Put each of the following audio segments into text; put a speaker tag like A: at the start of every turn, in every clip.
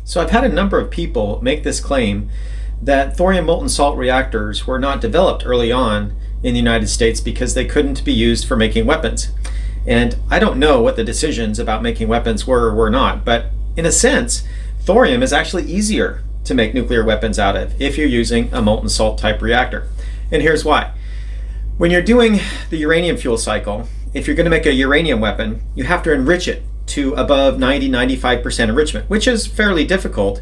A: So I've had a number of people make this claim that thorium molten salt reactors were not developed early on in the United States because they couldn't be used for making weapons. And I don't know what the decisions about making weapons were or were not, but in a sense, thorium is actually easier to make nuclear weapons out of if you're using a molten salt type reactor. And here's why. When you're doing the uranium fuel cycle, if you're going to make a uranium weapon, you have to enrich it to above 90-95% enrichment, which is fairly difficult.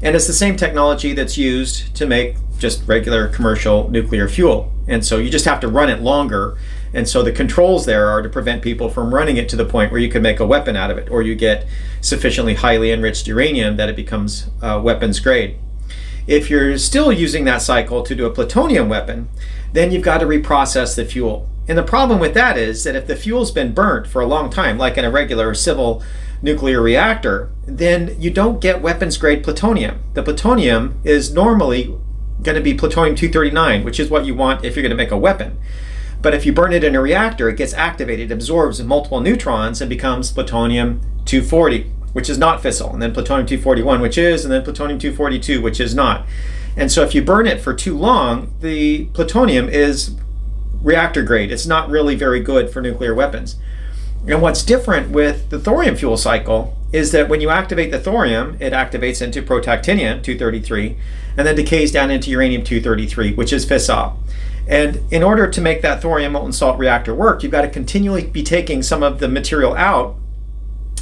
A: And it's the same technology that's used to make just regular commercial nuclear fuel. And so you just have to run it longer. And so the controls there are to prevent people from running it to the point where you can make a weapon out of it, or you get sufficiently highly enriched uranium that it becomes weapons grade. If you're still using that cycle to do a plutonium weapon, then you've got to reprocess the fuel. And the problem with that is that if the fuel's been burnt for a long time, like in a regular civil nuclear reactor, then you don't get weapons grade plutonium. The plutonium is normally going to be plutonium-239, which is what you want if you're going to make a weapon. But if you burn it in a reactor, it gets activated, absorbs multiple neutrons, and becomes plutonium-240, which is not fissile, and then plutonium-241, which is, and then plutonium-242, which is not. And so if you burn it for too long, the plutonium is reactor grade. It's not really very good for nuclear weapons. And what's different with the thorium fuel cycle is that when you activate the thorium, it activates into protactinium-233 and then decays down into uranium-233, which is fissile. And in order to make that thorium molten salt reactor work, you've got to continually be taking some of the material out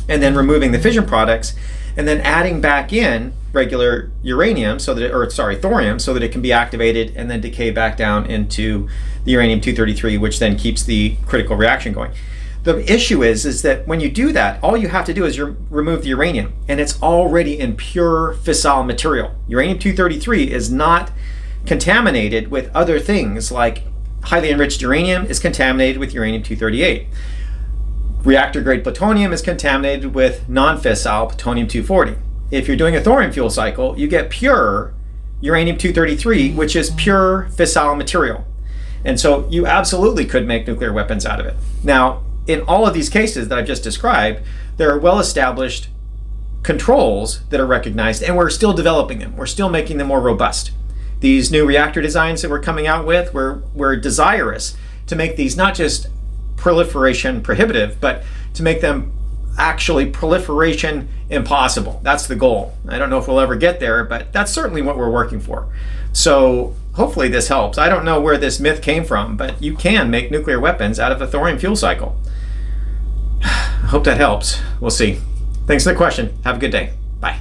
A: and then removing the fission products and then adding back in regular uranium thorium, so that it can be activated and then decay back down into the uranium-233, which then keeps the critical reaction going. The issue is that when you do that, all you have to do is remove the uranium, and it's already in pure fissile material. Uranium-233 is not contaminated with other things, like highly enriched uranium is contaminated with uranium-238. Reactor grade plutonium is contaminated with non-fissile plutonium-240. If you're doing a thorium fuel cycle, you get pure uranium-233, which is pure fissile material. And so you absolutely could make nuclear weapons out of it. Now, in all of these cases that I've just described, there are well-established controls that are recognized, and we're still developing them. We're still making them more robust. These new reactor designs that we're coming out with, we're desirous to make these not just proliferation prohibitive, but to make them actually proliferation impossible. That's the goal. I don't know if we'll ever get there, but that's certainly what we're working for. So hopefully this helps. I don't know where this myth came from, but you can make nuclear weapons out of a thorium fuel cycle. I hope that helps. We'll see. Thanks for the question. Have a good day. Bye.